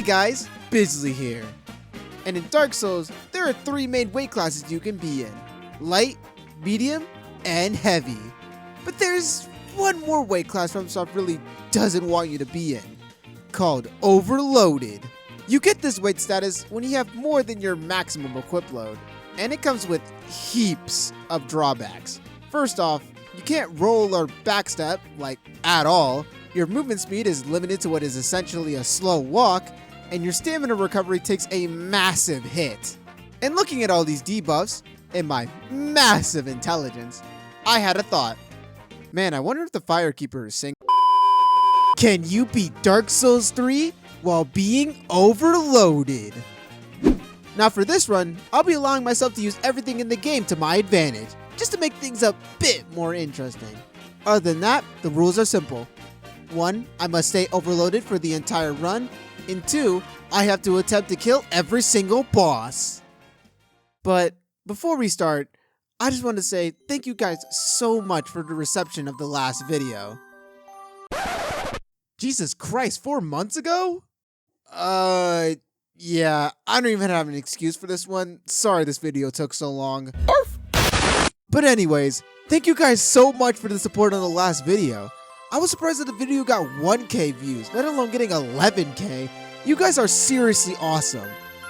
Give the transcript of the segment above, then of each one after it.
guys, Bizzily here. And in Dark Souls, there are 3 main weight classes you can be in. Light, medium, and heavy. But there's one more weight class FromSoft really doesn't want you to be in, called Overloaded. You get this weight status when you have more than your maximum equip load, and it comes with heaps of drawbacks. First off, you can't roll or backstep, like at all. Your movement speed is limited to what is essentially a slow walk, and your stamina recovery takes a massive hit. And looking at all these debuffs, and my massive intelligence, I had a thought. Man, I wonder if the Firekeeper is sing. Can you beat Dark Souls 3 while being overloaded? Now for this run, I'll be allowing myself to use everything in the game to my advantage, just to make things a bit more interesting. Other than that, the rules are simple. 1, I must stay overloaded for the entire run, and 2, I have to attempt to kill every single boss. But before we start, I just want to say thank you guys so much for the reception of the last video. Jesus Christ, 4 months ago? Yeah, I don't even have an excuse for this one. Sorry this video took so long. But anyways, thank you guys so much for the support on the last video. I was surprised that the video got 1K views, let alone getting 11K. You guys are seriously awesome.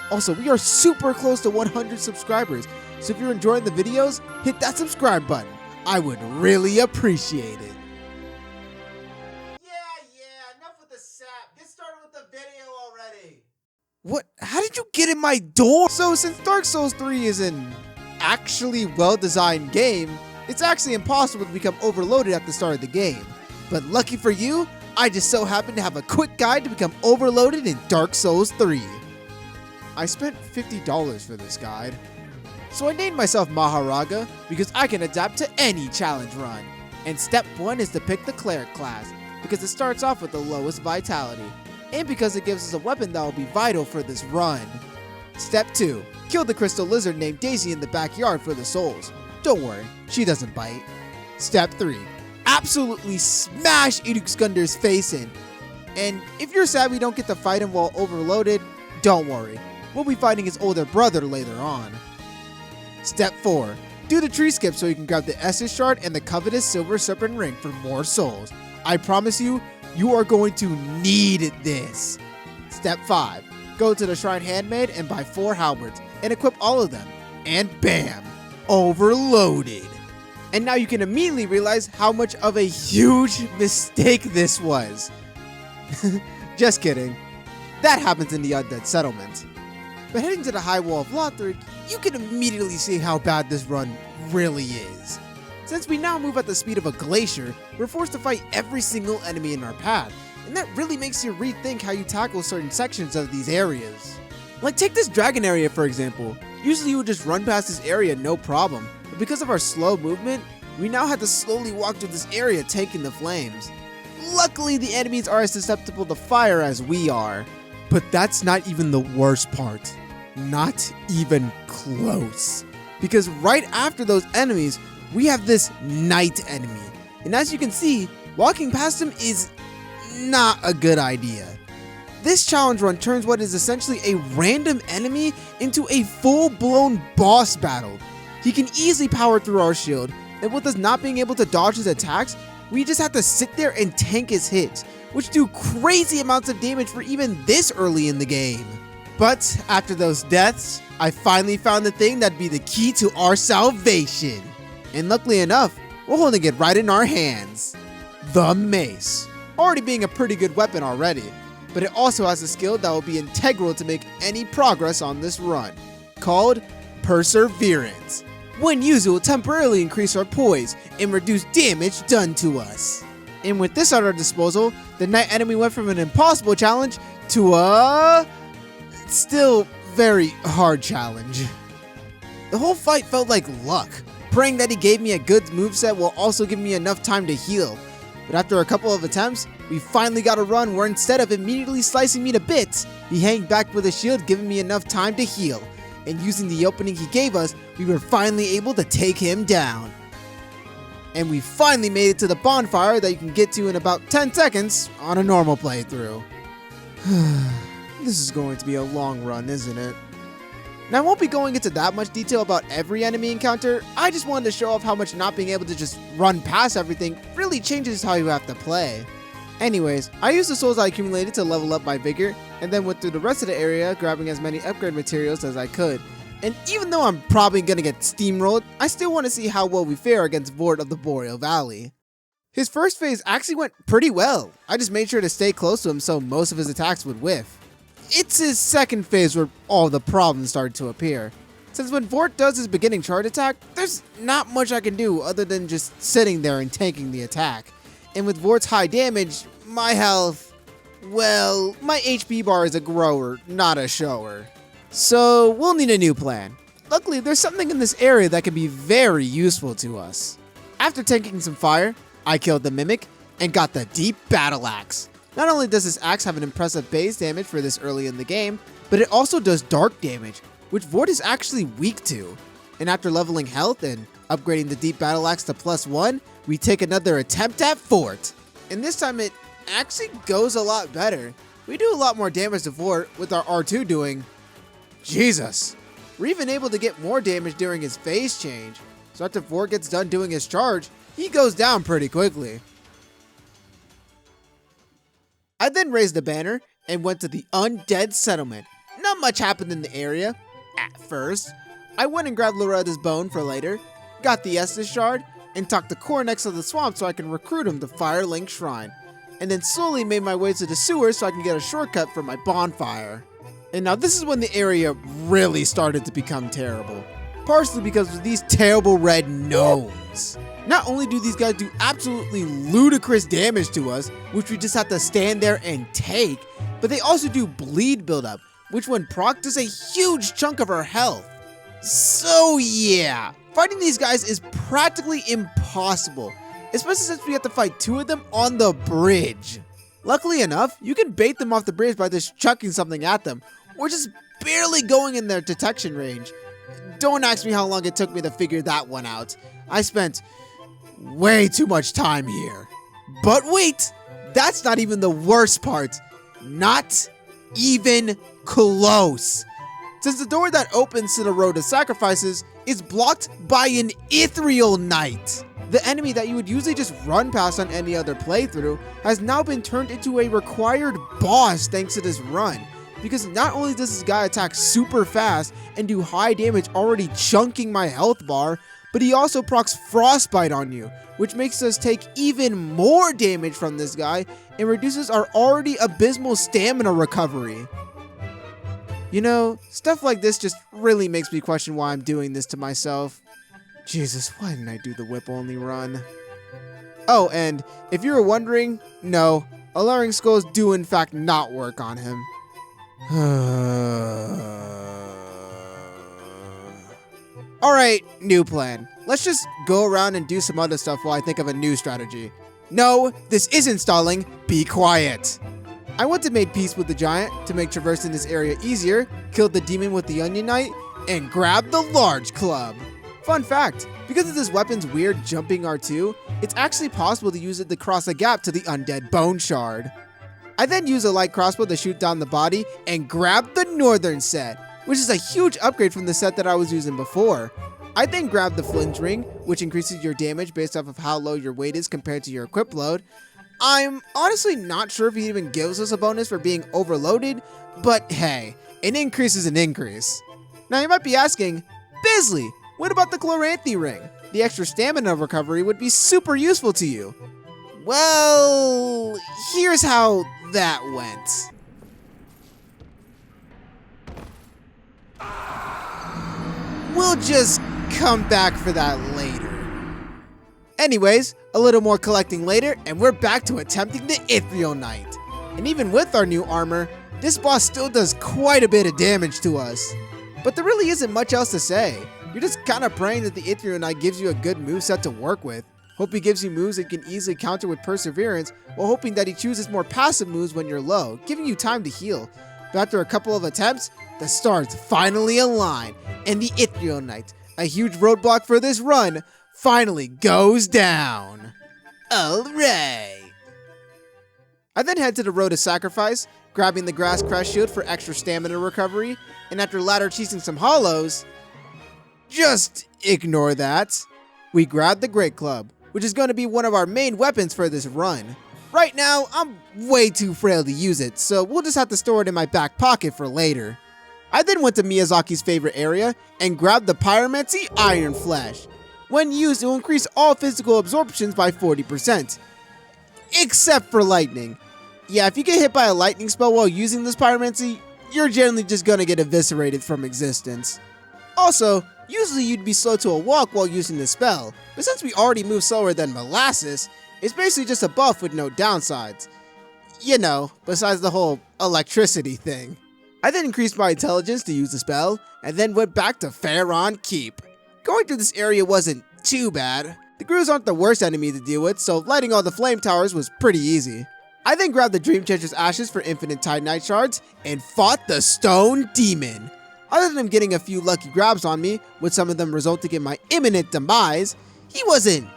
Also, we are super close to 100 subscribers, so if you're enjoying the videos, hit that subscribe button. I would really appreciate it. Yeah, enough with the sap. Get started with the video already. What? How did you get in my door? So since Dark Souls 3 is an actually well-designed game, it's actually impossible to become overloaded at the start of the game. But lucky for you, I just so happen to have a quick guide to become overloaded in Dark Souls 3. I spent $50 for this guide. So I named myself Maharaga because I can adapt to any challenge run. And step 1 is to pick the Cleric class because it starts off with the lowest vitality, and because it gives us a weapon that will be vital for this run. Step 2, kill the crystal lizard named Daisy in the backyard for the souls. Don't worry, she doesn't bite. Step 3, absolutely smash Iduskunder's face in. And if you're sad we don't get to fight him while overloaded, don't worry. We'll be fighting his older brother later on. Step 4, do the tree skip so you can grab the Estus Shard and the covetous Silver Serpent Ring for more souls. I promise you, you are going to need this. Step 5, go to the Shrine Handmaid and buy 4 halberds and equip all of them. And bam, overloaded. And now you can immediately realize how much of a huge mistake this was. Just kidding. That happens in the Undead Settlement. But heading to the High Wall of Lothric, you can immediately see how bad this run really is. Since we now move at the speed of a glacier, we're forced to fight every single enemy in our path, and that really makes you rethink how you tackle certain sections of these areas. Like take this dragon area for example. Usually you would just run past this area no problem, but because of our slow movement, we now have to slowly walk through this area taking the flames. Luckily the enemies are as susceptible to fire as we are. But that's not even the worst part. Not even close. Because right after those enemies, we have this night enemy. And as you can see, walking past him is not a good idea. This challenge run turns what is essentially a random enemy into a full-blown boss battle. He can easily power through our shield, and with us not being able to dodge his attacks, we just have to sit there and tank his hits, which do crazy amounts of damage for even this early in the game. But after those deaths, I finally found the thing that'd be the key to our salvation. And luckily enough, we're holding it right in our hands. The Mace. Already being a pretty good weapon already, but it also has a skill that will be integral to make any progress on this run, called Perseverance. When used, it will temporarily increase our poise and reduce damage done to us. And with this at our disposal, the night enemy went from an impossible challenge to a still very hard challenge. The whole fight felt like luck, praying that he gave me a good moveset while also giving me enough time to heal. But after a couple of attempts, we finally got a run where instead of immediately slicing me to bits, he hanged back with a shield giving me enough time to heal. And using the opening he gave us, we were finally able to take him down. And we finally made it to the bonfire that you can get to in about 10 seconds on a normal playthrough. This is going to be a long run, isn't it? Now, I won't be going into that much detail about every enemy encounter. I just wanted to show off how much not being able to just run past everything really changes how you have to play. Anyways, I used the souls I accumulated to level up my vigor, and then went through the rest of the area grabbing as many upgrade materials as I could. And even though I'm probably gonna get steamrolled, I still want to see how well we fare against Vord of the Boreal Valley. His first phase actually went pretty well. I just made sure to stay close to him so most of his attacks would whiff. It's his second phase where all the problems started to appear. Since when Vord does his beginning charge attack, there's not much I can do other than just sitting there and tanking the attack. And with Vord's high damage, my health, well, my HP bar is a grower, not a shower. So we'll need a new plan. Luckily, there's something in this area that can be very useful to us. After tanking some fire, I killed the Mimic and got the Deep Battle Axe. Not only does this axe have an impressive base damage for this early in the game, but it also does dark damage, which Vord is actually weak to. And after leveling health and upgrading the Deep Battle Axe to +1, we take another attempt at Fort. And this time it actually goes a lot better. We do a lot more damage to Fort with our R2 doing... Jesus! We're even able to get more damage during his phase change. So after Fort gets done doing his charge, he goes down pretty quickly. I then raised the banner and went to the Undead Settlement. Not much happened in the area, at first. I went and grabbed Loretta's bone for later, got the Estus shard, and talked to Core next to the swamp so I can recruit him to Firelink Shrine. And then slowly made my way to the sewers so I can get a shortcut for my bonfire. And now this is when the area really started to become terrible. Partially because of these terrible red gnomes. Not only do these guys do absolutely ludicrous damage to us, which we just have to stand there and take, but they also do bleed buildup, which when proc does a huge chunk of our health. So yeah, fighting these guys is practically impossible, especially since we have to fight 2 of them on the bridge. Luckily enough, you can bait them off the bridge by just chucking something at them, or just barely going in their detection range. Don't ask me how long it took me to figure that one out. I spent way too much time here. But wait, that's not even the worst part. Not even close. Since the door that opens to the Road of Sacrifices is blocked by an Ethereal Knight. The enemy that you would usually just run past on any other playthrough has now been turned into a required boss thanks to this run. Because not only does this guy attack super fast and do high damage already chunking my health bar, but he also procs Frostbite on you, which makes us take even more damage from this guy and reduces our already abysmal stamina recovery. You know, stuff like this just really makes me question why I'm doing this to myself. Jesus, why didn't I do the whip-only run? Oh, and if you were wondering, no, Alluring Skulls do in fact not work on him. Alright, new plan. Let's just go around and do some other stuff while I think of a new strategy. No, this isn't stalling. Be quiet. I went and made peace with the giant to make traversing this area easier, killed the demon with the Onion Knight, and grabbed the large club. Fun fact, because of this weapon's weird jumping R2, it's actually possible to use it to cross a gap to the undead bone shard. I then used a light crossbow to shoot down the body and grabbed the northern set, which is a huge upgrade from the set that I was using before. I then grabbed the flinch ring, which increases your damage based off of how low your weight is compared to your equip load. I'm honestly not sure if he even gives us a bonus for being overloaded, but hey, an increase is an increase. Now you might be asking, Bizzily, what about the Chloranthy ring? The extra stamina recovery would be super useful to you. Well, here's how that went. We'll just come back for that later. Anyways, a little more collecting later, and we're back to attempting the Ethereal Knight. And even with our new armor, this boss still does quite a bit of damage to us. But there really isn't much else to say. You're just kind of praying that the Ethereal Knight gives you a good moveset to work with. Hope he gives you moves that you can easily counter with Perseverance, while hoping that he chooses more passive moves when you're low, giving you time to heal. But after a couple of attempts, the stars finally align, and the Ethereal Knight, a huge roadblock for this run, finally goes down. Alright. I then head to the Road of Sacrifice, grabbing the Grass Crest Shield for extra stamina recovery, and after ladder cheesing some hollows, just ignore that. We grabbed the Great Club, which is going to be one of our main weapons for this run. Right now, I'm way too frail to use it, so we'll just have to store it in my back pocket for later. I then went to Miyazaki's favorite area and grabbed the Pyromancy Iron Flesh. When used, it will increase all physical absorptions by 40%. Except for lightning. Yeah, if you get hit by a lightning spell while using this Pyromancy, you're generally just gonna get eviscerated from existence. Also, usually you'd be slow to a walk while using this spell, but since we already move slower than Molasses, it's basically just a buff with no downsides. You know, besides the whole electricity thing. I then increased my intelligence to use the spell, and then went back to Pharaon Keep. Going through this area wasn't too bad. The Grooves aren't the worst enemy to deal with, so lighting all the flame towers was pretty easy. I then grabbed the Dream Chanter's Ashes for infinite Titanite shards, and fought the Stone Demon. Other than him getting a few lucky grabs on me, with some of them resulting in my imminent demise, he wasn't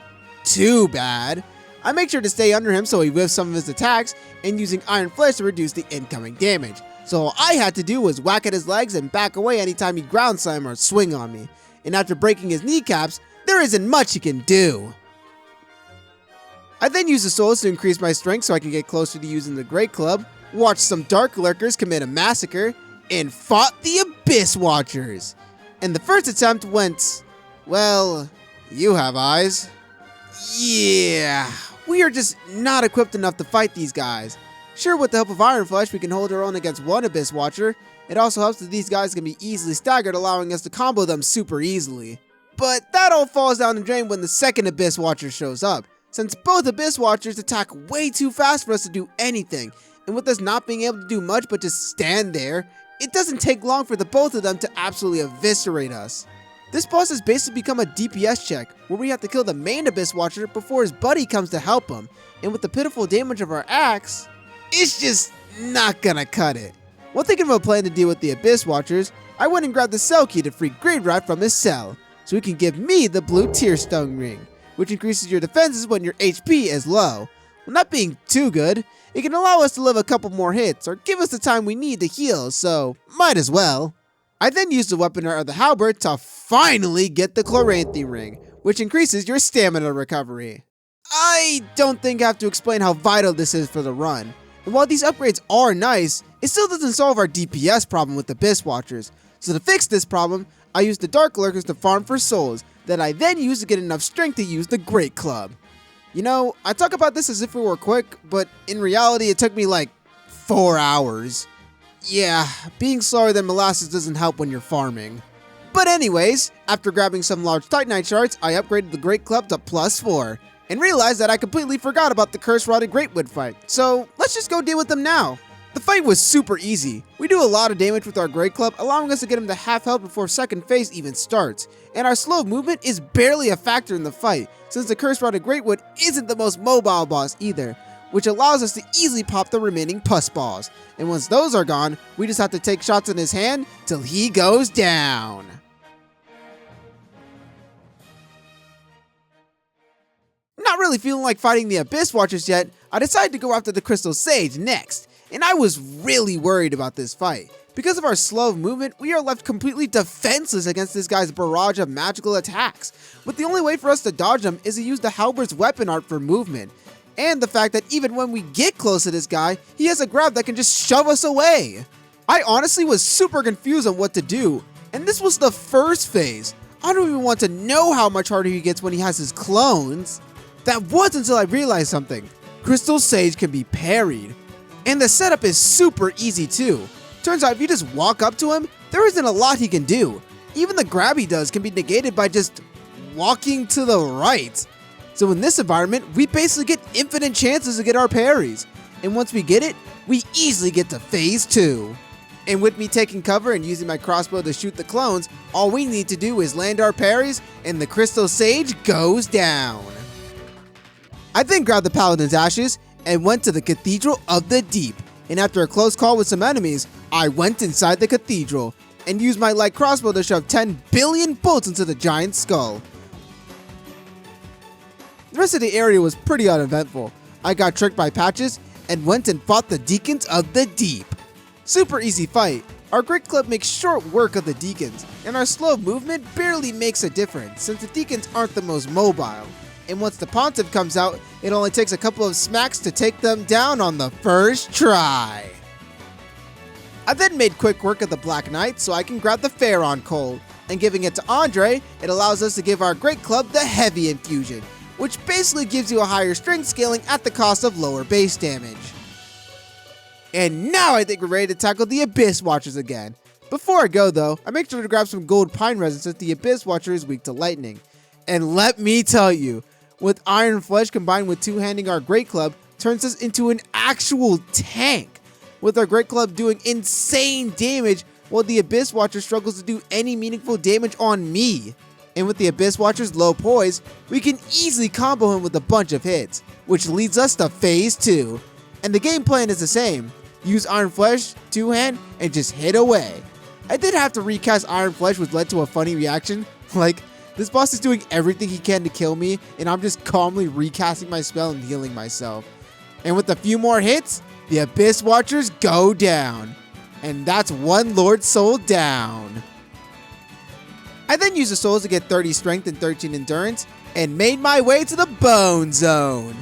too bad. I make sure to stay under him so he whiffs some of his attacks, and using Iron Flesh to reduce the incoming damage. So all I had to do was whack at his legs and back away anytime he ground slam or swing on me. And after breaking his kneecaps, there isn't much he can do. I then used the souls to increase my strength so I can get closer to using the Great Club, watched some Dark Lurkers commit a massacre, and fought the Abyss Watchers. And the first attempt went, well, you have eyes. Yeah, we are just not equipped enough to fight these guys. Sure, with the help of Iron Flesh, we can hold our own against one Abyss Watcher. It also helps that these guys can be easily staggered, allowing us to combo them super easily. But that all falls down the drain when the second Abyss Watcher shows up, since both Abyss Watchers attack way too fast for us to do anything, and with us not being able to do much but just stand there, it doesn't take long for the both of them to absolutely eviscerate us. This boss has basically become a DPS check, where we have to kill the main Abyss Watcher before his buddy comes to help him, and with the pitiful damage of our axe, it's just not gonna cut it. While thinking of a plan to deal with the Abyss Watchers, I went and grabbed the cell key to free Greedrat from his cell, so he can give me the blue Tearstone Ring, which increases your defenses when your HP is low. While not being too good, it can allow us to live a couple more hits or give us the time we need to heal, so might as well. I then used the weapon art of the halberd to finally get the Chloranthy Ring, which increases your stamina recovery. I don't think I have to explain how vital this is for the run. And while these upgrades are nice, it still doesn't solve our DPS problem with the Abyss Watchers. So to fix this problem, I used the Dark Lurkers to farm for souls, that I then used to get enough strength to use the Great Club. You know, I talk about this as if it were quick, but in reality it took me like 4 hours. Yeah, being slower than Molasses doesn't help when you're farming. But anyways, after grabbing some large Titanite shards, I upgraded the Great Club to +4. And realized that I completely forgot about the Curse-Rotted Greatwood fight, so let's just go deal with them now. The fight was super easy. We do a lot of damage with our Great Club, allowing us to get him to half health before second phase even starts, and our slow movement is barely a factor in the fight, since the Curse-Rotted Greatwood isn't the most mobile boss either, which allows us to easily pop the remaining pus balls, and once those are gone, we just have to take shots in his hand till he goes down. Not really feeling like fighting the Abyss Watchers yet, I decided to go after the Crystal Sage next, and I was really worried about this fight. Because of our slow movement, we are left completely defenseless against this guy's barrage of magical attacks, but the only way for us to dodge them is to use the halberd's weapon art for movement, and the fact that even when we get close to this guy, he has a grab that can just shove us away. I honestly was super confused on what to do, and this was the first phase. I don't even want to know how much harder he gets when he has his clones. That was until I realized something. Crystal Sage can be parried. And the setup is super easy too. Turns out if you just walk up to him, there isn't a lot he can do. Even the grab he does can be negated by just walking to the right. So in this environment, we basically get infinite chances to get our parries. And once we get it, we easily get to phase 2. And with me taking cover and using my crossbow to shoot the clones, all we need to do is land our parries and the Crystal Sage goes down. I then grabbed the Paladin's Ashes and went to the Cathedral of the Deep, and after a close call with some enemies, I went inside the cathedral and used my light crossbow to shove 10 billion bolts into the giant's skull. The rest of the area was pretty uneventful. I got tricked by Patches and went and fought the Deacons of the Deep. Super easy fight. Our Great Club makes short work of the Deacons, and our slow movement barely makes a difference since the Deacons aren't the most mobile. And once the Pontiff comes out, it only takes a couple of smacks to take them down on the first try. I then made quick work of the Black Knight so I can grab the Pharaon Cold, and giving it to Andre, it allows us to give our Great Club the Heavy Infusion, which basically gives you a higher strength scaling at the cost of lower base damage. And now I think we're ready to tackle the Abyss Watchers again. Before I go though, I make sure to grab some gold pine resin since the Abyss Watcher is weak to lightning. And let me tell you, with Iron Flesh combined with two-handing our Great Club turns us into an actual tank, with our Great Club doing insane damage while the Abyss Watcher struggles to do any meaningful damage on me. And with the Abyss Watcher's low poise, we can easily combo him with a bunch of hits, which leads us to Phase 2. And the game plan is the same. Use Iron Flesh, two-hand, and just hit away. I did have to recast Iron Flesh, which led to a funny reaction. Like, this boss is doing everything he can to kill me, and I'm just calmly recasting my spell and healing myself. And with a few more hits, the Abyss Watchers go down. And that's one Lord Soul down. I then used the souls to get 30 strength and 13 endurance, and made my way to the Bone Zone.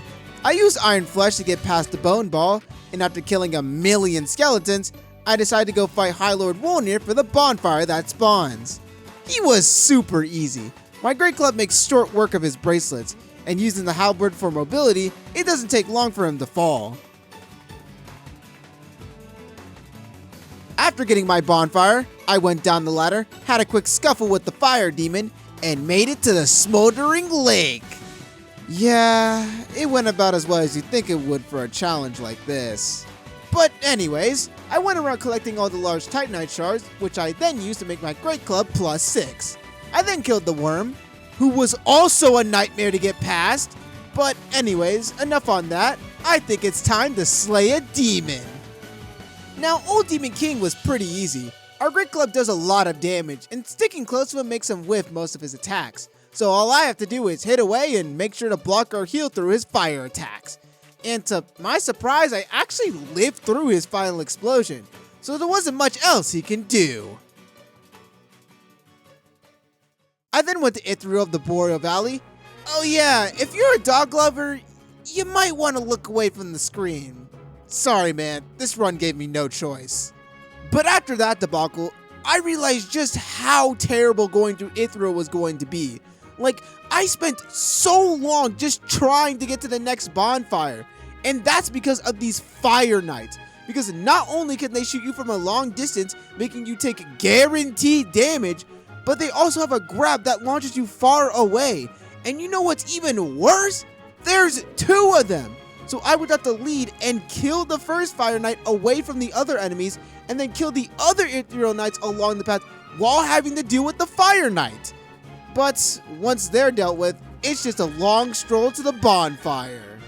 I used Iron Flesh to get past the Bone Ball, and after killing a million skeletons, I decided to go fight High Lord Wolnir for the bonfire that spawns. He was super easy. My Great Club makes short work of his bracelets, and using the halberd for mobility, it doesn't take long for him to fall. After getting my bonfire, I went down the ladder, had a quick scuffle with the fire demon, and made it to the smoldering lake. Yeah, it went about as well as you'd think it would for a challenge like this. But anyways, I went around collecting all the large Titanite shards, which I then used to make my Great Club +6. I then killed the worm, who was also a nightmare to get past. But anyways, enough on that. I think it's time to slay a demon. Now, Old Demon King was pretty easy. Our Great Club does a lot of damage, and sticking close to him makes him whiff most of his attacks. So all I have to do is hit away and make sure to block or heal through his fire attacks. And to my surprise, I actually lived through his final explosion, so there wasn't much else he can do. I then went to Ithriel of the Boreal Valley. Oh yeah, if you're a dog lover, you might want to look away from the screen. Sorry man, this run gave me no choice. But after that debacle, I realized just how terrible going through Ithriel was going to be. Like, I spent so long just trying to get to the next bonfire, and that's because of these Fire Knights. Because not only can they shoot you from a long distance, making you take guaranteed damage, but they also have a grab that launches you far away. And you know what's even worse? There's 2 of them. So I would have to lead and kill the first Fire Knight away from the other enemies, and then kill the other Ithriel Knights along the path while having to deal with the Fire Knight. But once they're dealt with, it's just a long stroll to the bonfire.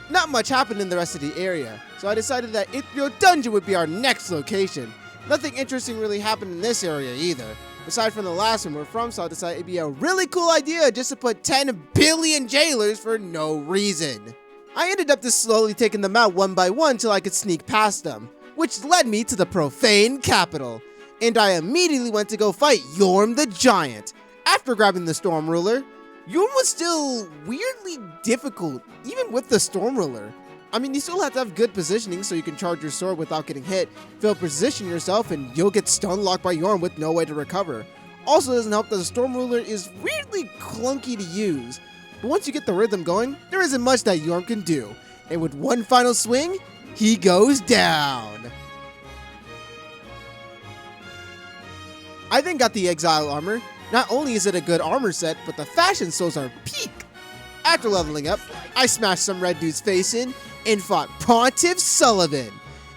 Not much happened in the rest of the area, so I decided that Ithriel Dungeon would be our next location. Nothing interesting really happened in this area either. Aside from the last one we're from, so I decided it'd be a really cool idea just to put 10 billion jailers for no reason. I ended up just slowly taking them out one by one till I could sneak past them, which led me to the Profane Capital. And I immediately went to go fight Yorm the Giant. After grabbing the Storm Ruler, Yorm was still weirdly difficult, even with the Storm Ruler. I mean, you still have to have good positioning so you can charge your sword without getting hit, fail position yourself, and you'll get stun locked by Yorm with no way to recover. Also, it doesn't help that the Storm Ruler is weirdly clunky to use, but once you get the rhythm going, there isn't much that Yorm can do. And with one final swing, he goes down. I then got the Exile Armor. Not only is it a good armor set, but the fashion souls are peak. After leveling up, I smashed some red dude's face in and fought Pontiff Sullivan.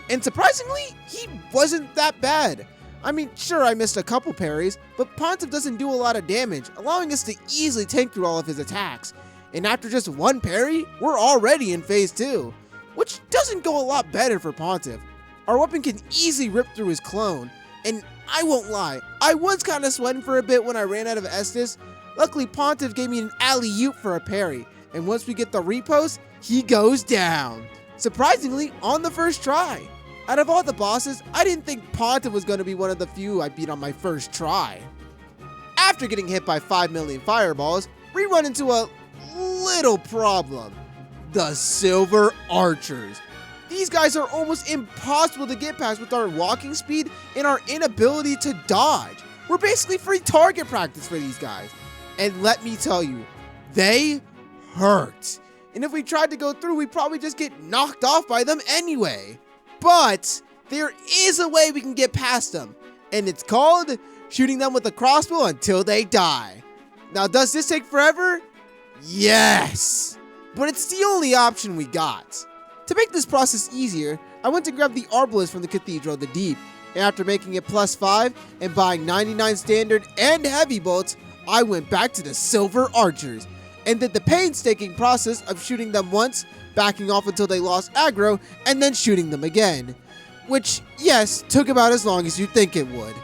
And surprisingly, he wasn't that bad. I mean, sure, I missed a couple parries, but Pontiff doesn't do a lot of damage, allowing us to easily tank through all of his attacks. And after just one parry, we're already in Phase 2, which doesn't go a lot better for Pontiff. Our weapon can easily rip through his clone, and I won't lie, I was kind of sweating for a bit when I ran out of Estus. Luckily, Pontiff gave me an alley-oop for a parry, and once we get the repost, he goes down. surprisingly on the first try. Out of all the bosses, I didn't think Ponta was going to be one of the few I beat on my first try. After getting hit by 5 million fireballs, we run into a little problem. The Silver Archers. These guys are almost impossible to get past with our walking speed and our inability to dodge. We're basically free target practice for these guys. And let me tell you, they hurt. And if we tried to go through, we'd probably just get knocked off by them anyway. But there is a way we can get past them, and it's called shooting them with a crossbow until they die. Now, does this take forever? Yes, but it's the only option we got. To make this process easier, I went to grab the Arbalist from the Cathedral of the Deep, and after making it +5 and buying 99 standard and heavy bolts, I went back to the Silver Archers and did the painstaking process of shooting them once, backing off until they lost aggro, and then shooting them again. Which, yes, took about as long as you'd think it would.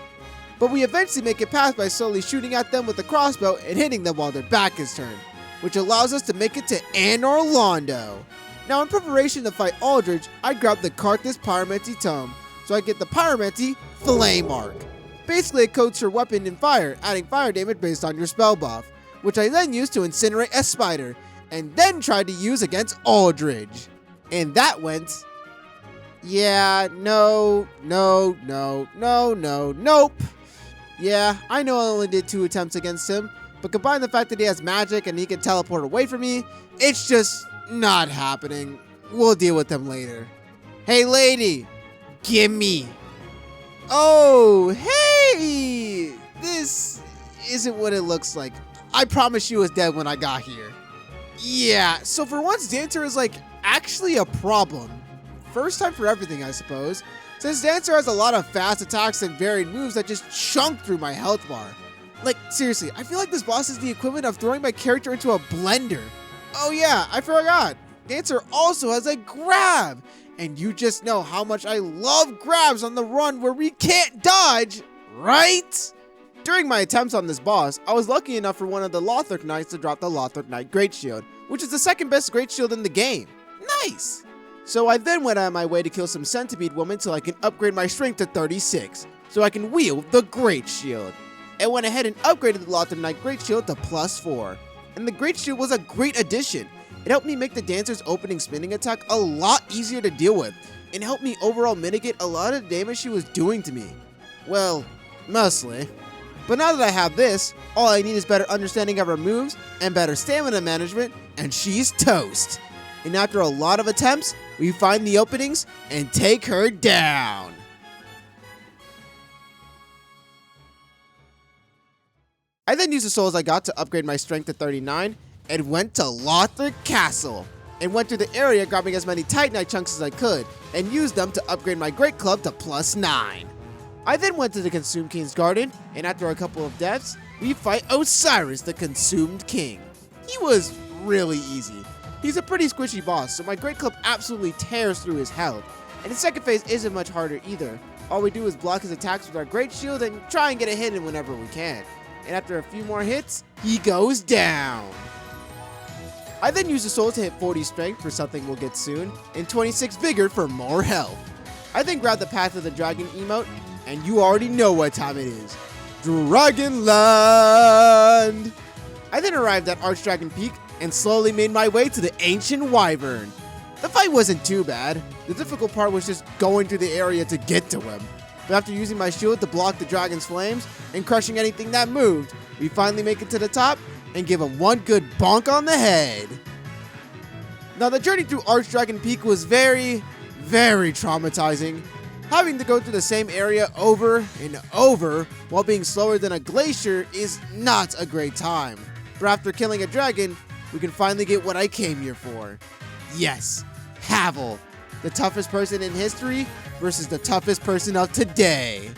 But we eventually make it past by slowly shooting at them with the crossbow and hitting them while their back is turned, which allows us to make it to Anor Londo. Now, in preparation to fight Aldridge, I grabbed the Karthus Pyromancy Tome, so I get the Pyromancy Flame Arc. Basically, it coats your weapon in fire, adding fire damage based on your spell buff, which I then used to incinerate a spider, and then tried to use against Aldridge. And that went... yeah, nope. Yeah, I know I only did 2 attempts against him, but combine the fact that he has magic and he can teleport away from me, it's just not happening. We'll deal with him later. Hey lady, gimme. Oh, hey! This isn't what it looks like. I promise she was dead when I got here. Yeah, so for once, Dancer is like actually a problem. First time for everything, I suppose. Since Dancer has a lot of fast attacks and varied moves that just chunk through my health bar. Like, seriously, I feel like this boss is the equivalent of throwing my character into a blender. Oh yeah, I forgot. Dancer also has a grab. And you just know how much I love grabs on the run where we can't dodge, right? During my attempts on this boss, I was lucky enough for one of the Lothric Knights to drop the Lothric Knight Great Shield, which is the second best Great Shield in the game. Nice! So I then went on my way to kill some Centipede women so I can upgrade my strength to 36, so I can wield the Great Shield. And went ahead and upgraded the Lothric Knight Great Shield to +4. And the Great Shield was a great addition. It helped me make the Dancer's opening spinning attack a lot easier to deal with, and helped me overall mitigate a lot of the damage she was doing to me. Well, mostly. But now that I have this, all I need is better understanding of her moves and better stamina management, and she's toast. And after a lot of attempts, we find the openings and take her down. I then used the souls I got to upgrade my strength to 39 and went to Lothric Castle and went through the area grabbing as many Titanite chunks as I could and used them to upgrade my Great Club to +9. I then went to the Consumed King's Garden, and after a couple of deaths, we fight Osiris, the Consumed King. He was really easy. He's a pretty squishy boss, so my Great Club absolutely tears through his health. And the second phase isn't much harder either. All we do is block his attacks with our Great Shield and try and get a hit in whenever we can. And after a few more hits, he goes down. I then use the soul to hit 40 strength for something we'll get soon, and 26 vigor for more health. I then grab the Path of the Dragon emote, and you already know what time it is. Dragonland! I then arrived at Archdragon Peak and slowly made my way to the Ancient Wyvern. The fight wasn't too bad. The difficult part was just going through the area to get to him. But after using my shield to block the dragon's flames and crushing anything that moved, we finally make it to the top and give him one good bonk on the head. Now the journey through Archdragon Peak was very, very traumatizing. Having to go through the same area over and over while being slower than a glacier is not a great time. But after killing a dragon, we can finally get what I came here for. Yes, Havel, the toughest person in history versus the toughest person of today.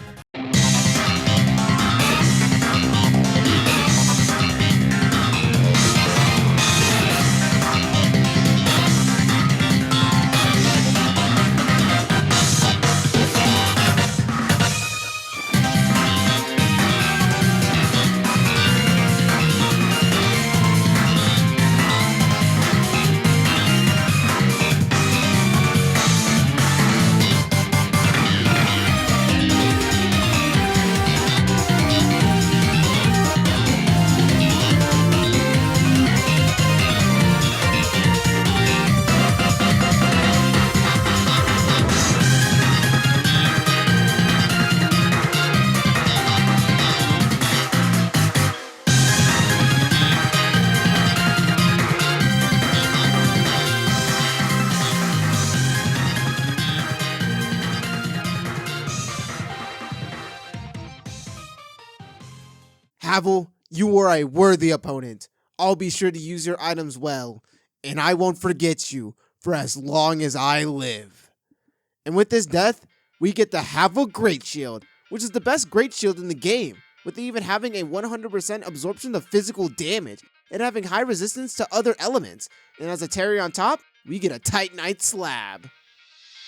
Havel, you are a worthy opponent. I'll be sure to use your items well, and I won't forget you for as long as I live. And with this death, we get the Havel Great Shield, which is the best Great Shield in the game, with even having a 100% absorption of physical damage and having high resistance to other elements. And as a Terry on top, we get a Titanite Slab.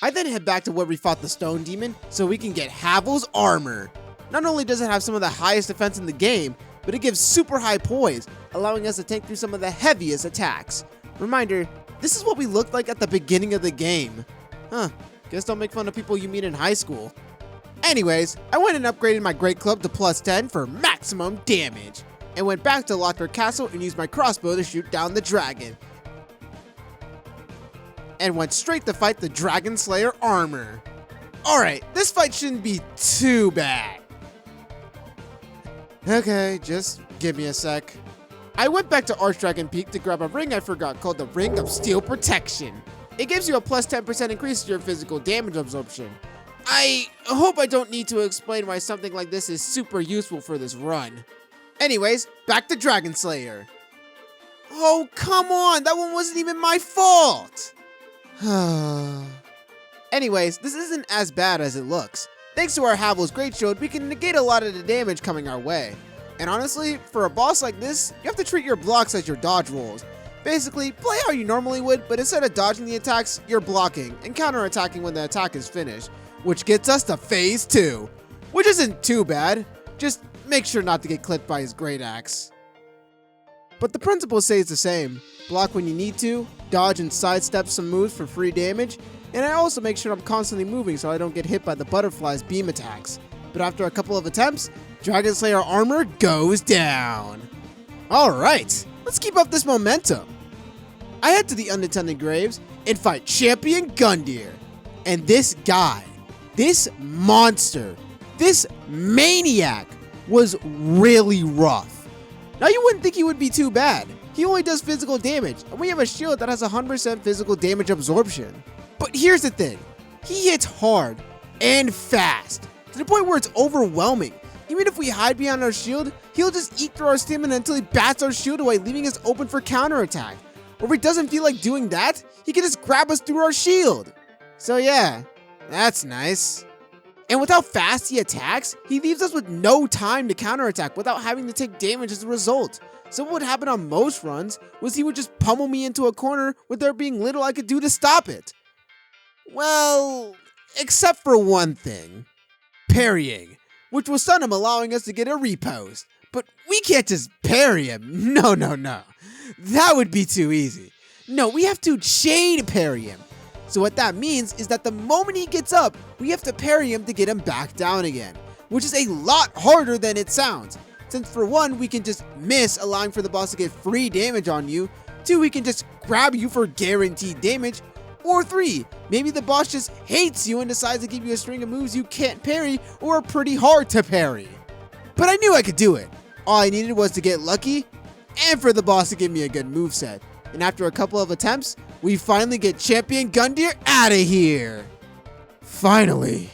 I then head back to where we fought the Stone Demon so we can get Havel's armor. Not only does it have some of the highest defense in the game, but it gives super high poise, allowing us to tank through some of the heaviest attacks. Reminder, this is what we looked like at the beginning of the game. Guess don't make fun of people you meet in high school. Anyways, I went and upgraded my Great Club to +10 for maximum damage, and went back to Lockdoor Castle and used my crossbow to shoot down the dragon, and went straight to fight the Dragon Slayer armor. Alright, this fight shouldn't be too bad. Okay, just give me a sec. I went back to Archdragon Peak to grab a ring I forgot called the Ring of Steel Protection. It gives you a +10% increase to your physical damage absorption. I hope I don't need to explain why something like this is super useful for this run. Anyways, back to Dragon Slayer. Oh, come on, that one wasn't even my fault. Anyways, this isn't as bad as it looks. Thanks to our Havel's Great Shield, we can negate a lot of the damage coming our way. And honestly, for a boss like this, you have to treat your blocks as your dodge rolls. Basically, play how you normally would, but instead of dodging the attacks, you're blocking and counterattacking when the attack is finished, which gets us to Phase 2, which isn't too bad. Just make sure not to get clipped by his Great Axe. But the principle stays the same. Block when you need to, dodge and sidestep some moves for free damage, and I also make sure I'm constantly moving so I don't get hit by the butterfly's beam attacks. But after a couple of attempts, Dragon Slayer armor goes down. Alright, let's keep up this momentum. I head to the Unattended Graves and fight Champion Gundyr. And this guy, this monster, this maniac was really rough. Now you wouldn't think he would be too bad. He only does physical damage, and we have a shield that has 100% physical damage absorption. But here's the thing, he hits hard and fast, to the point where it's overwhelming. Even if we hide behind our shield, he'll just eat through our stamina until he bats our shield away, leaving us open for counterattack. Or if he doesn't feel like doing that, he can just grab us through our shield. So yeah, that's nice. And with how fast he attacks, he leaves us with no time to counterattack without having to take damage as a result. So what would happen on most runs was he would just pummel me into a corner with there being little I could do to stop it. Well, except for one thing. Parrying, which will stun him, allowing us to get a repost. But we can't just parry him. No. That would be too easy. No, we have to chain parry him. So what that means is that the moment he gets up, we have to parry him to get him back down again, which is a lot harder than it sounds. Since for one, we can just miss, allowing for the boss to get free damage on you. 2, we can just grab you for guaranteed damage. Or 3, maybe the boss just hates you and decides to give you a string of moves you can't parry or are pretty hard to parry. But I knew I could do it. All I needed was to get lucky and for the boss to give me a good moveset. And after a couple of attempts, we finally get Champion Gundyr out of here. Finally.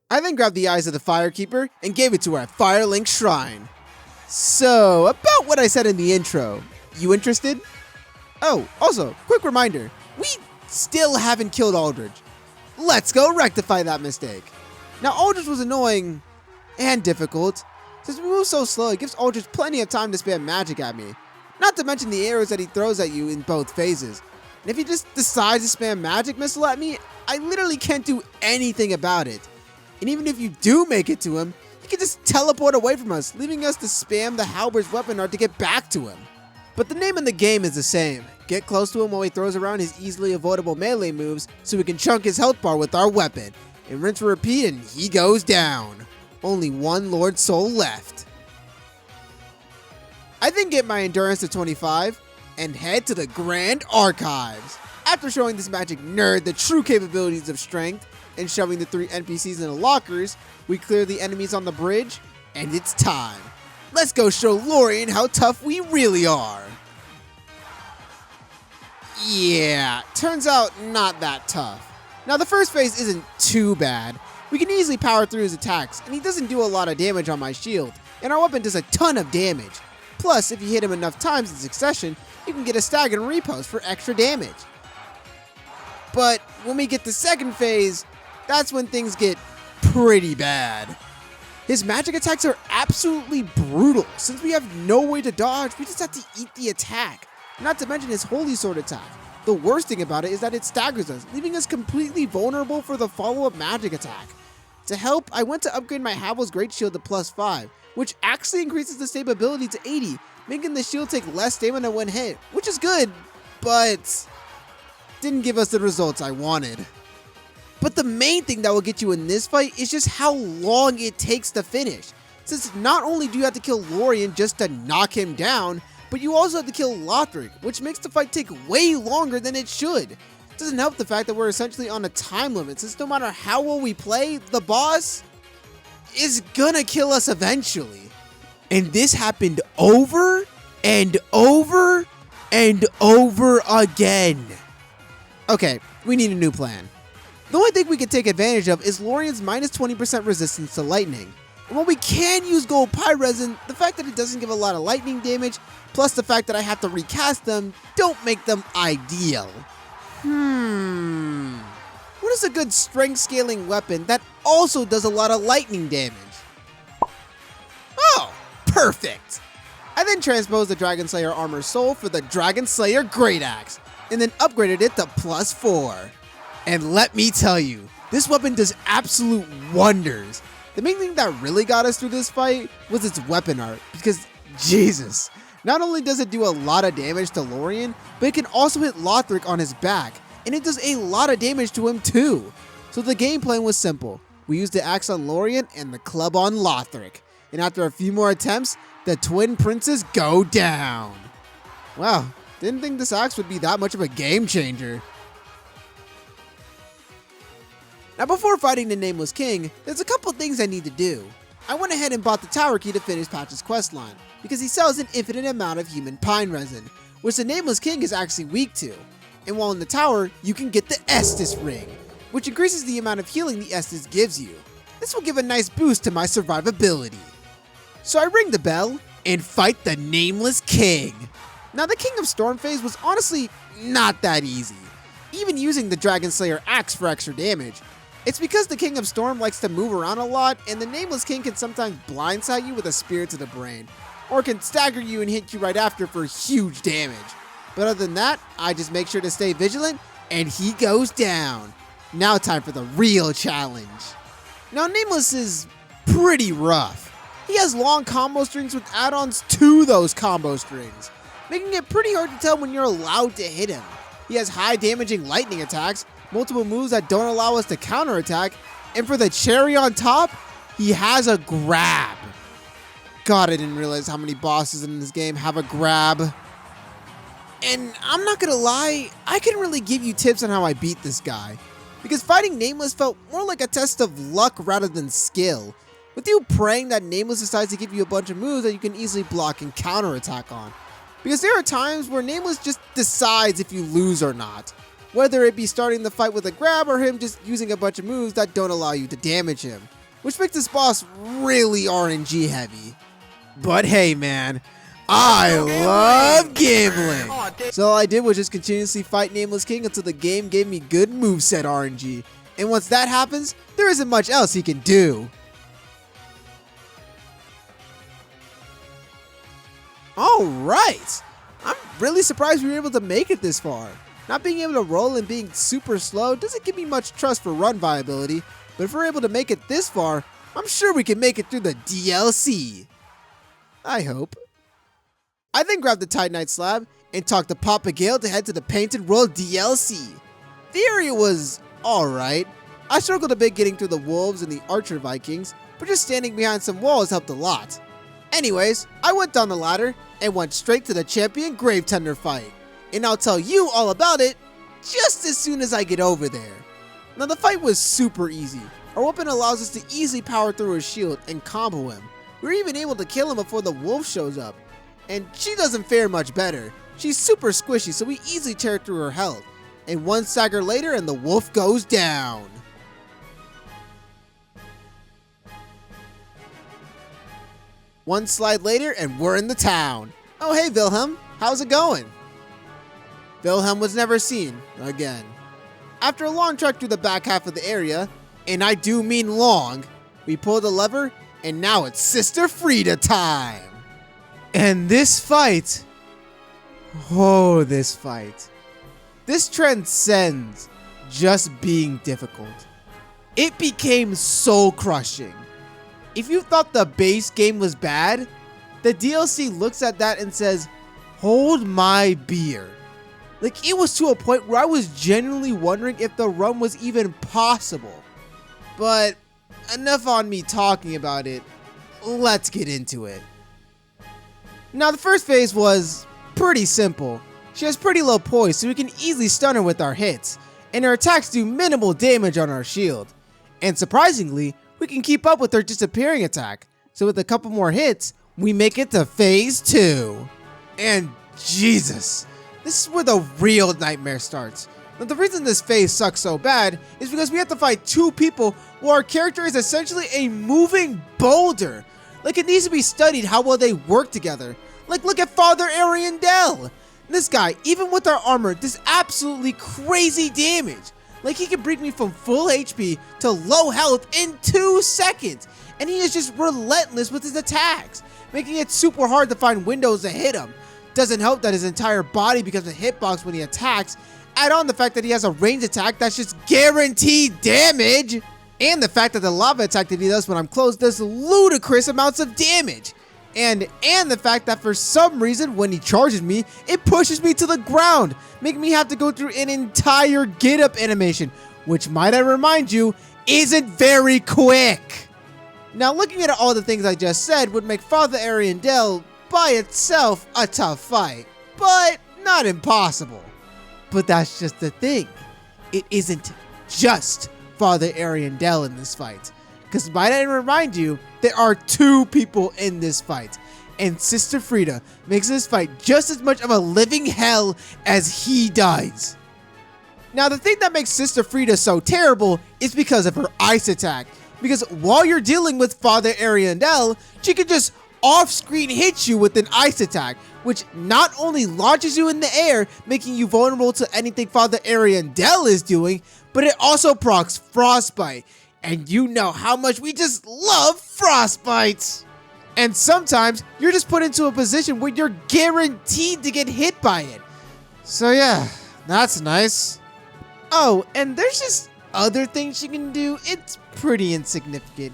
I then grabbed the eyes of the Firekeeper and gave it to her at Firelink Shrine. So, about what I said in the intro, you interested? Oh, also, quick reminder, we still haven't killed Aldridge. Let's go rectify that mistake. Now, Aldridge was annoying and difficult. Since we move so slow, it gives Aldridge plenty of time to spam magic at me. Not to mention the arrows that he throws at you in both phases. And if he just decides to spam magic missile at me, I literally can't do anything about it. And even if you do make it to him, he can just teleport away from us, leaving us to spam the Halber's weapon art to get back to him. But the name in the game is the same. Get close to him while he throws around his easily avoidable melee moves so we can chunk his health bar with our weapon. And rinse and repeat and he goes down. Only one Lord Soul left. I then get my endurance to 25 and head to the Grand Archives. After showing this magic nerd the true capabilities of strength and shoving the 3 NPCs in the lockers, we clear the enemies on the bridge and it's time. Let's go show Lorian how tough we really are. Yeah, turns out not that tough. Now the first phase isn't too bad. we can easily power through his attacks, and he doesn't do a lot of damage on my shield, and our weapon does a ton of damage. Plus, if you hit him enough times in succession, you can get a staggered repost for extra damage. But when we get to second phase, that's when things get pretty bad. His magic attacks are absolutely brutal. Since we have no way to dodge, we just have to eat the attack. Not to mention his Holy Sword attack. The worst thing about it is that it staggers us, leaving us completely vulnerable for the follow-up magic attack. To help, I went to upgrade my Havel's Great Shield to +5, which actually increases the stability to 80, making the shield take less stamina when hit, which is good, but didn't give us the results I wanted. But the main thing that will get you in this fight is just how long it takes to finish. Since not only do you have to kill Lorien just to knock him down, but you also have to kill Lothric, which makes the fight take way longer than it should. It doesn't help the fact that we're essentially on a time limit, since no matter how well we play, the boss is gonna kill us eventually. And this happened over and over and over again. Okay, we need a new plan. The only thing we can take advantage of is Lorien's minus 20% resistance to lightning. And while we can use gold pyresin, the fact that it doesn't give a lot of lightning damage, plus the fact that I have to recast them, don't make them ideal. What is a good strength scaling weapon that also does a lot of lightning damage? Oh, perfect! I then transposed the Dragon Slayer Armor Soul for the Dragon Slayer Great Axe, and then upgraded it to +4. And let me tell you, this weapon does absolute wonders. The main thing that really got us through this fight was its weapon art, because Jesus, not only does it do a lot of damage to Lorien, but it can also hit Lothric on his back, and it does a lot of damage to him too. So the game plan was simple. We used the axe on Lorien and the club on Lothric, and after a few more attempts, the twin princes go down. Wow, didn't think this axe would be that much of a game changer. Now before fighting the Nameless King, there's a couple things I need to do. I went ahead and bought the Tower Key to finish Patch's questline, because he sells an infinite amount of human pine resin, which the Nameless King is actually weak to. And while in the tower, you can get the Estus Ring, which increases the amount of healing the Estus gives you. This will give a nice boost to my survivability. So I ring the bell and fight the Nameless King. Now the King of Storm phase was honestly not that easy, even using the Dragon Slayer axe for extra damage. It's because the King of Storm likes to move around a lot, and the Nameless King can sometimes blindside you with a spear to the brain, or can stagger you and hit you right after for huge damage. But other than that, I just make sure to stay vigilant, and he goes down. Now time for the real challenge. Now Nameless is pretty rough. He has long combo strings with add-ons to those combo strings, making it pretty hard to tell when you're allowed to hit him. He has high damaging lightning attacks, multiple moves that don't allow us to counterattack, and for the cherry on top, he has a grab. God, I didn't realize how many bosses in this game have a grab. And I'm not gonna lie, I can really give you tips on how I beat this guy, because fighting Nameless felt more like a test of luck rather than skill, with you praying that Nameless decides to give you a bunch of moves that you can easily block and counterattack on. Because there are times where Nameless just decides if you lose or not, whether it be starting the fight with a grab or him just using a bunch of moves that don't allow you to damage him, which makes this boss really RNG heavy. But hey man, I love gambling! So all I did was just continuously fight Nameless King until the game gave me good moveset RNG, and once that happens, there isn't much else he can do. Alright! I'm really surprised we were able to make it this far. Not being able to roll and being super slow doesn't give me much trust for run viability, but if we're able to make it this far, I'm sure we can make it through the DLC. I hope. I then grabbed the Titanite slab and talked to Papa Gale to head to the Painted World DLC. The area was alright. I struggled a bit getting through the wolves and the archer vikings, but just standing behind some walls helped a lot. Anyways, I went down the ladder and went straight to the champion Gravetender fight. And I'll tell you all about it just as soon as I get over there. Now the fight was super easy. Our weapon allows us to easily power through his shield and combo him. We're even able to kill him before the wolf shows up. And she doesn't fare much better. She's super squishy, so we easily tear through her health. And one stagger later and the wolf goes down. One slide later and we're in the town. Oh hey Wilhelm, how's it going? Wilhelm was never seen again. After a long trek through the back half of the area, and I do mean long, we pulled the lever and now it's Sister Frieda time. And this fight, oh this fight. This transcends just being difficult. It became soul crushing. If you thought the base game was bad, the DLC looks at that and says, hold my beer. Like it was to a point where I was genuinely wondering if the run was even possible. But enough on me talking about it, let's get into it. Now the first phase was pretty simple. She has pretty low poise so we can easily stun her with our hits, and her attacks do minimal damage on our shield. And surprisingly, we can keep up with her disappearing attack, so with a couple more hits, we make it to phase 2. And Jesus, this is where the real nightmare starts. Now the reason this phase sucks so bad is because we have to fight 2 people while our character is essentially a moving boulder. Like it needs to be studied how well they work together. Like look at Father Ariandel. This guy, even with our armor, does absolutely crazy damage. Like he can bring me from full HP to low health in 2 seconds. And he is just relentless with his attacks, making it super hard to find windows to hit him. Doesn't help that his entire body becomes a hitbox when he attacks. Add on the fact that he has a ranged attack that's just guaranteed damage. And the fact that the lava attack that he does when I'm close does ludicrous amounts of damage. And the fact that for some reason when he charges me, it pushes me to the ground, making me have to go through an entire get up animation, which might I remind you, isn't very quick. Now looking at all the things I just said would make Father Ariandel by itself a tough fight, but not impossible. But that's just the thing. It isn't just Father Ariandel in this fight. Because might I remind you, there are 2 people in this fight. And Sister Frieda makes this fight just as much of a living hell as he does. Now the thing that makes Sister Frieda so terrible is because of her ice attack. Because while you're dealing with Father Ariandel, she can just off-screen hit you with an ice attack, which not only launches you in the air, making you vulnerable to anything Father Ariandel is doing, but it also procs Frostbite. And you know how much we just love Frostbites. And sometimes you're just put into a position where you're guaranteed to get hit by it. So yeah, that's nice. Oh, and there's just other things she can do. It's pretty insignificant.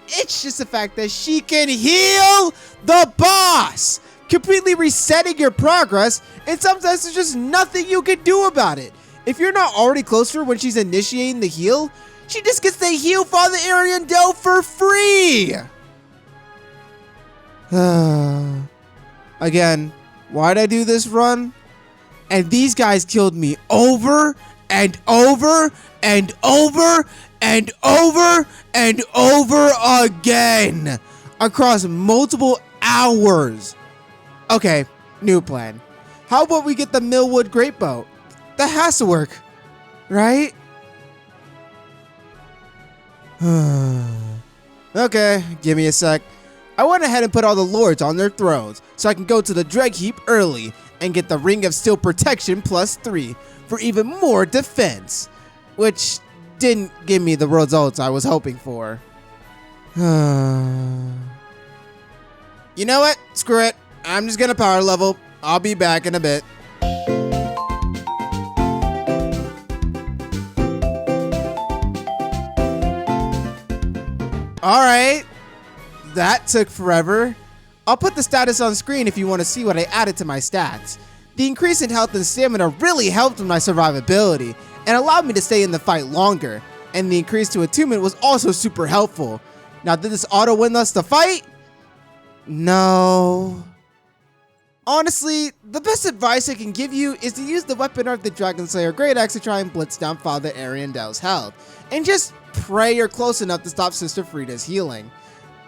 It's just the fact that she can heal the boss, completely resetting your progress, and sometimes there's just nothing you can do about it. If you're not already close to her when she's initiating the heal, she just gets to heal Father Ariandel for free! Again, why'd I do this run? And these guys killed me over and over and over and over and over again across multiple hours. Okay, new plan. How about we get the Millwood Great Boat? That has to work, right? Okay, give me a sec. I went ahead and put all the lords on their thrones so I can go to the Dreg Heap early and get the Ring of Steel Protection +3 for even more defense, which didn't give me the results I was hoping for. You know what? Screw it. I'm just gonna power level. I'll be back in a bit. Alright, that took forever. I'll put the status on screen if you want to see what I added to my stats. The increase in health and stamina really helped with my survivability and allowed me to stay in the fight longer, and the increase to attunement was also super helpful. Now did this auto win us the fight? No. Honestly, the best advice I can give you is to use the weapon of the Dragon Slayer Great Axe to try and blitz down Father Ariandel's health, and just pray you're close enough to stop Sister Frieda's healing.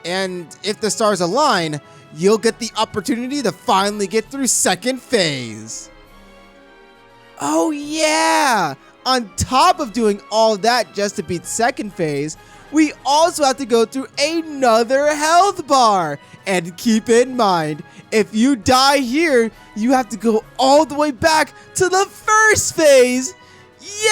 And if the stars align, you'll get the opportunity to finally get through second phase. Oh yeah! On top of doing all that just to beat second phase, we also have to go through another health bar. And keep in mind, if you die here, you have to go all the way back to the first phase. Yay!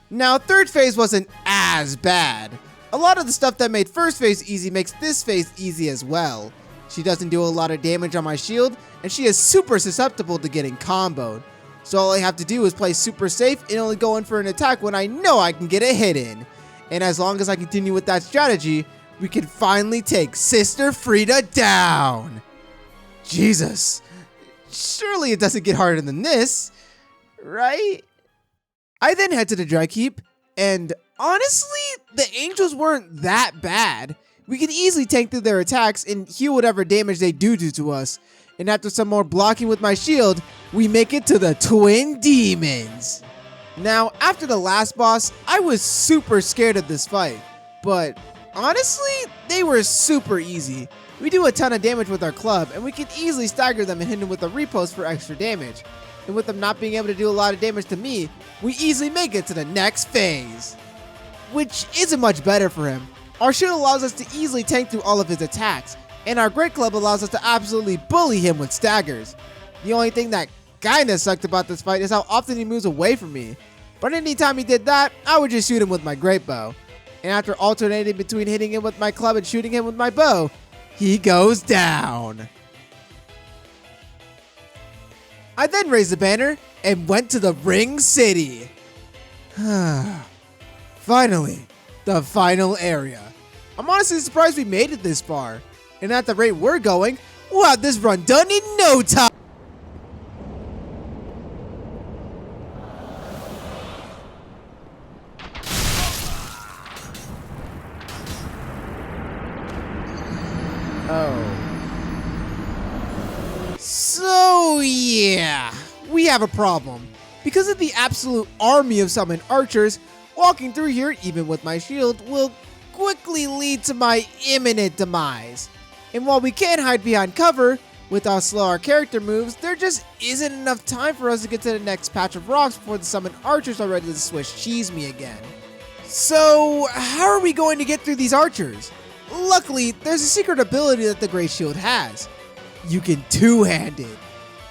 Now, third phase wasn't as bad. A lot of the stuff that made first phase easy makes this phase easy as well. She doesn't do a lot of damage on my shield, and she is super susceptible to getting comboed. So all I have to do is play super safe and only go in for an attack when I know I can get a hit in. And as long as I continue with that strategy, we can finally take Sister Frida down. Jesus, surely it doesn't get harder than this, right? I then head to the Dry Keep, and honestly, the angels weren't that bad. We can easily tank through their attacks and heal whatever damage they do to us. And after some more blocking with my shield, we make it to the Twin Demons. Now, after the last boss, I was super scared of this fight. But honestly, they were super easy. We do a ton of damage with our club, and we can easily stagger them and hit them with a repost for extra damage. And with them not being able to do a lot of damage to me, we easily make it to the next phase. Which isn't much better for him. Our shield allows us to easily tank through all of his attacks, and our Great Club allows us to absolutely bully him with staggers. The only thing that kinda sucked about this fight is how often he moves away from me. But anytime he did that, I would just shoot him with my Great Bow. And after alternating between hitting him with my club and shooting him with my bow, he goes down. I then raised the banner and went to the Ring City. Finally, the final area. I'm honestly surprised we made it this far. And at the rate we're going, we'll have this run done in no time. Oh. So yeah, we have a problem. Because of the absolute army of summoned archers, walking through here, even with my shield, will quickly lead to my imminent demise. And while we can hide behind cover, with how slow our character moves, there just isn't enough time for us to get to the next patch of rocks before the summoned archers are ready to Swiss cheese me again. So, how are we going to get through these archers? Luckily, there's a secret ability that the Great Shield has. You can two-hand it.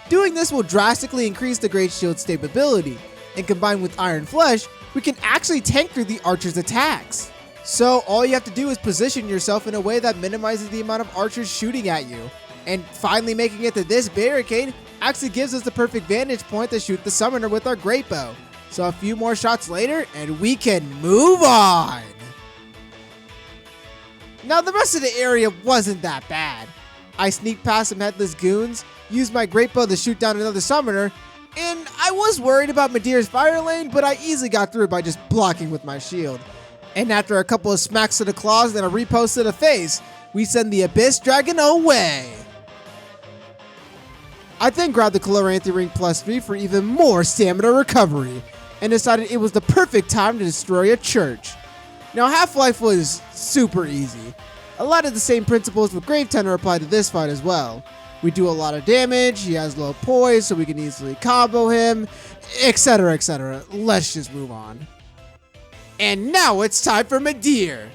Doing this will drastically increase the Great Shield's stability, and combined with Iron Flesh, we can actually tank through the archer's attacks. So all you have to do is position yourself in a way that minimizes the amount of archers shooting at you. And finally making it to this barricade actually gives us the perfect vantage point to shoot the summoner with our Great Bow. So a few more shots later and we can move on. Now the rest of the area wasn't that bad. I sneaked past some headless goons, used my Great Bow to shoot down another summoner, and I was worried about Medear's fire lane, but I easily got through by just blocking with my shield. And after a couple of smacks to the claws and a repost to the face, we send the Abyss Dragon away. I then grabbed the Chloranthy Ring +3 for even more stamina recovery, and decided it was the perfect time to destroy a church. Now Half-Life was super easy. A lot of the same principles with Grave Tenor apply to this fight as well. We do a lot of damage, he has low poise so we can easily combo him, etc, etc. Let's just move on. And now it's time for Medear.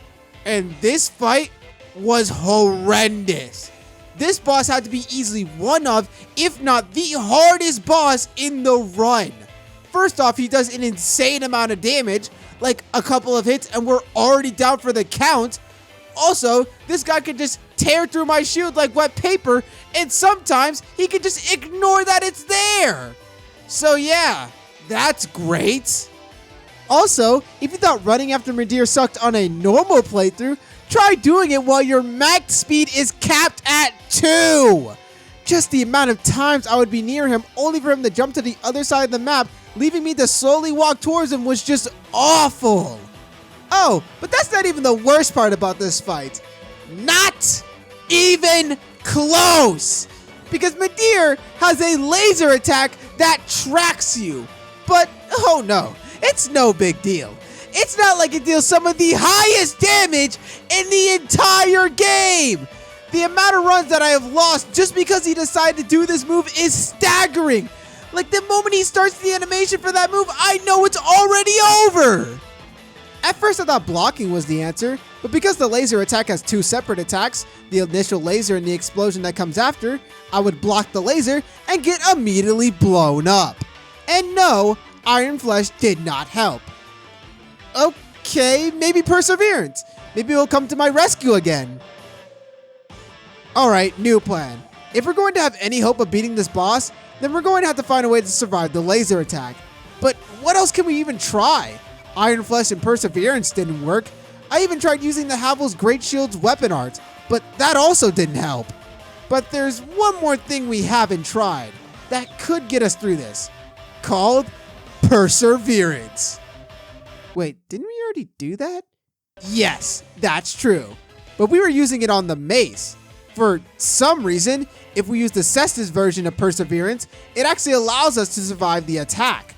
And this fight was horrendous. This boss had to be easily one of, if not the hardest boss in the run. First off, he does an insane amount of damage, like a couple of hits and we're already down for the count. Also, this guy can just tear through my shield like wet paper, and sometimes he can just ignore that it's there. So yeah, that's great. Also, if you thought running after Medear sucked on a normal playthrough, try doing it while your max speed is capped at 2. Just the amount of times I would be near him only for him to jump to the other side of the map, leaving me to slowly walk towards him was just awful. Oh, but that's not even the worst part about this fight. Not even close. Because Medear has a laser attack that tracks you. But, oh no, it's no big deal. It's not like it deals some of the highest damage in the entire game. The amount of runs that I have lost just because he decided to do this move is staggering. Like the moment he starts the animation for that move, I know it's already over! At first I thought blocking was the answer, but because the laser attack has two separate attacks, the initial laser and the explosion that comes after, I would block the laser and get immediately blown up. And no, Iron Flesh did not help. Okay, maybe Perseverance. Maybe he'll come to my rescue again. Alright, new plan. If we're going to have any hope of beating this boss, then we're going to have to find a way to survive the laser attack. But what else can we even try? Iron Flesh and Perseverance didn't work. I even tried using the Havel's Great Shield's weapon art, but that also didn't help. But there's one more thing we haven't tried that could get us through this, called Perseverance. Wait, didn't we already do that? Yes, that's true. But we were using it on the mace. For some reason, if we use the Cestus version of Perseverance, it actually allows us to survive the attack.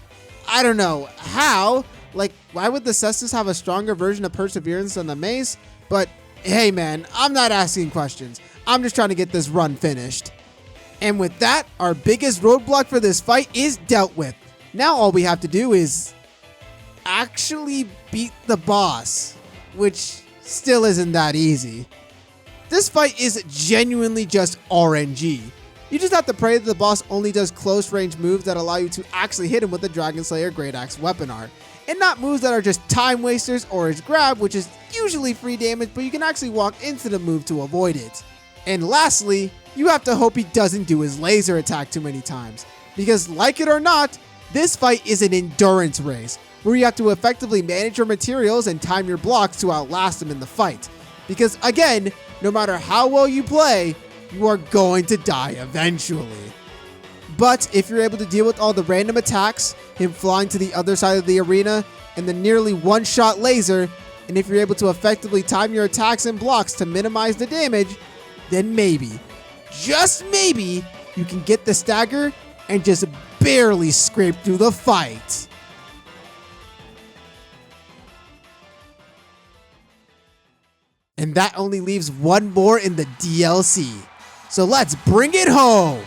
I don't know how. Like, why would the Cestus have a stronger version of Perseverance than the mace? But hey man, I'm not asking questions. I'm just trying to get this run finished. And with that, our biggest roadblock for this fight is dealt with. Now all we have to do is actually beat the boss, which still isn't that easy. This fight is genuinely just RNG. You just have to pray that the boss only does close range moves that allow you to actually hit him with the Dragon Slayer Great Axe weapon art, and not moves that are just time wasters or his grab, which is usually free damage, but you can actually walk into the move to avoid it. And lastly, you have to hope he doesn't do his laser attack too many times, because like it or not, this fight is an endurance race, where you have to effectively manage your materials and time your blocks to outlast him in the fight. Because again, no matter how well you play, you are going to die eventually. But if you're able to deal with all the random attacks, him flying to the other side of the arena, and the nearly one-shot laser, and if you're able to effectively time your attacks and blocks to minimize the damage, then maybe, just maybe, you can get the stagger and just barely scrape through the fight. And that only leaves one more in the DLC. So let's bring it home.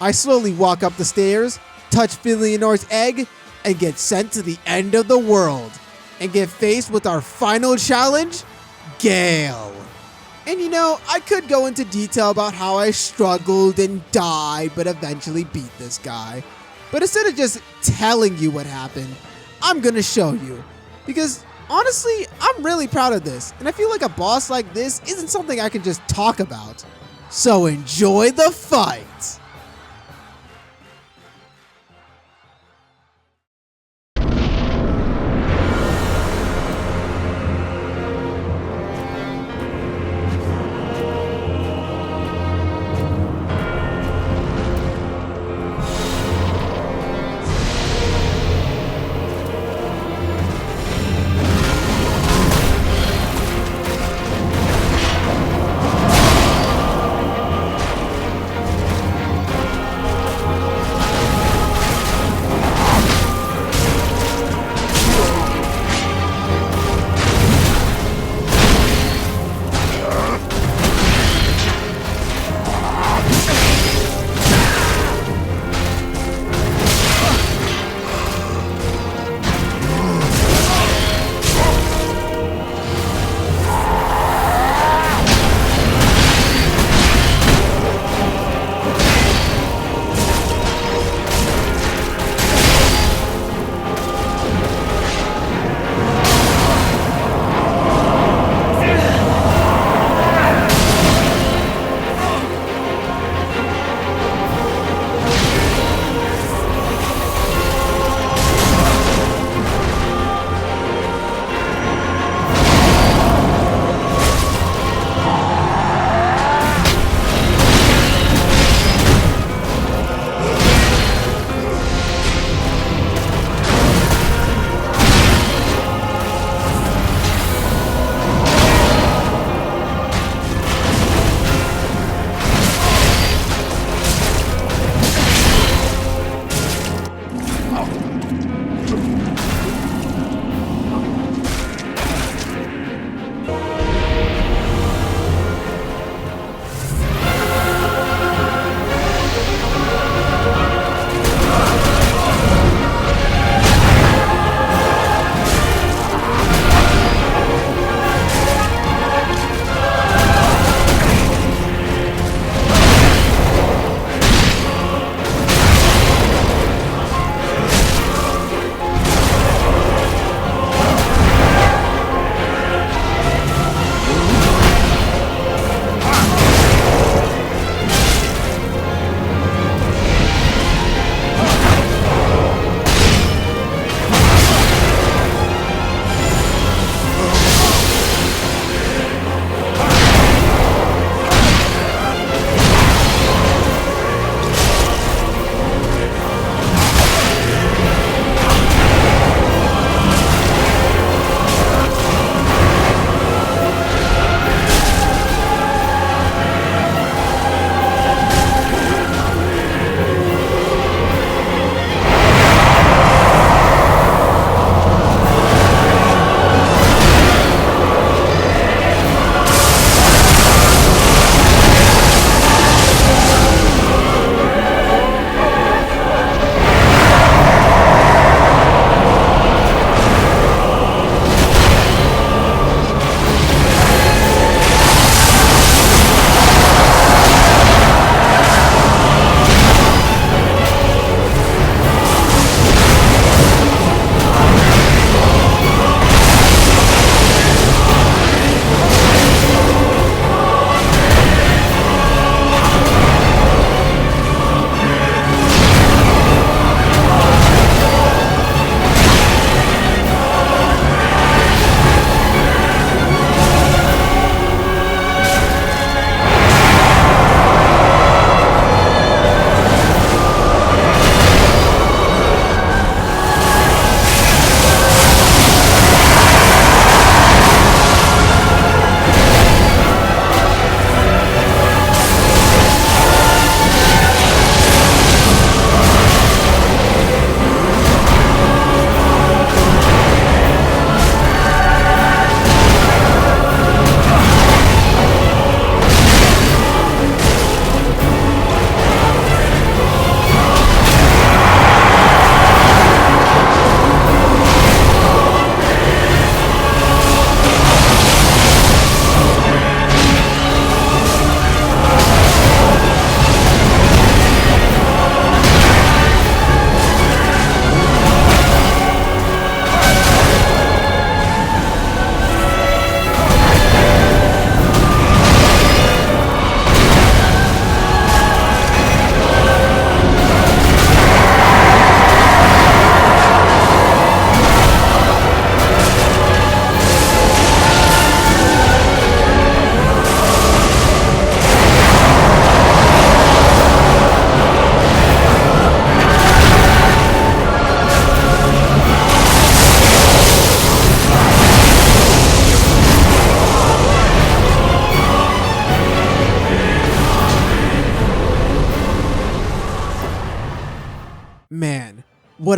I slowly walk up the stairs, touch Filianor's egg, and get sent to the end of the world. And get faced with our final challenge, Gale. And you know, I could go into detail about how I struggled and died, but eventually beat this guy. But instead of just telling you what happened, I'm gonna show you. Because honestly, I'm really proud of this, and I feel like a boss like this isn't something I can just talk about. So enjoy the fight!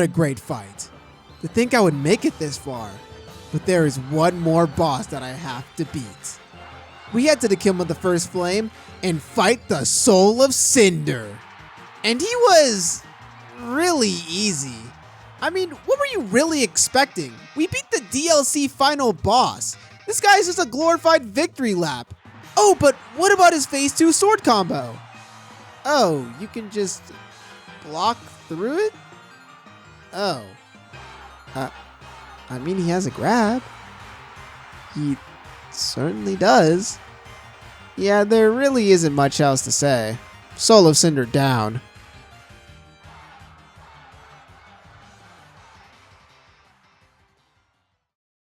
What a great fight. To think I would make it this far. But there is one more boss that I have to beat. We head to the Kiln of the First Flame and fight the Soul of Cinder. And he was really easy. I mean, what were you really expecting? We beat the DLC final boss. This guy is just a glorified victory lap. Oh, but what about his phase 2 sword combo? Oh, you can just block through it? Oh. I mean, he has a grab. He certainly does. Yeah, there really isn't much else to say. Soul of Cinder down.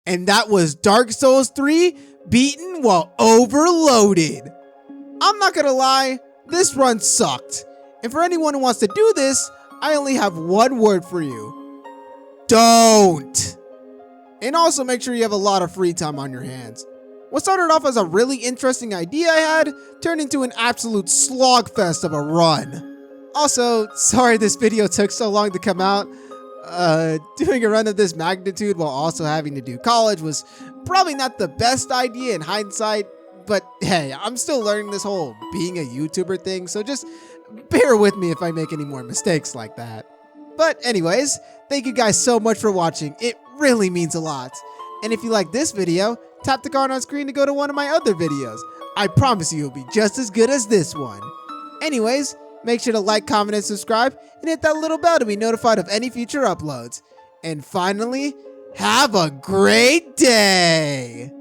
And that was Dark Souls 3 beaten while overloaded. I'm not gonna lie, this run sucked. And for anyone who wants to do this, I only have one word for you. Don't! And also make sure you have a lot of free time on your hands. What started off as a really interesting idea I had turned into an absolute slogfest of a run. Also, sorry this video took so long to come out. Doing a run of this magnitude while also having to do college was probably not the best idea in hindsight, but hey, I'm still learning this whole being a YouTuber thing, so just bear with me if I make any more mistakes like that. But anyways, thank you guys so much for watching. It really means a lot. And if you like this video, tap the card on screen to go to one of my other videos. I promise you it'll be just as good as this one. Anyways, make sure to like, comment, and subscribe, and hit that little bell to be notified of any future uploads. And finally, have a great day!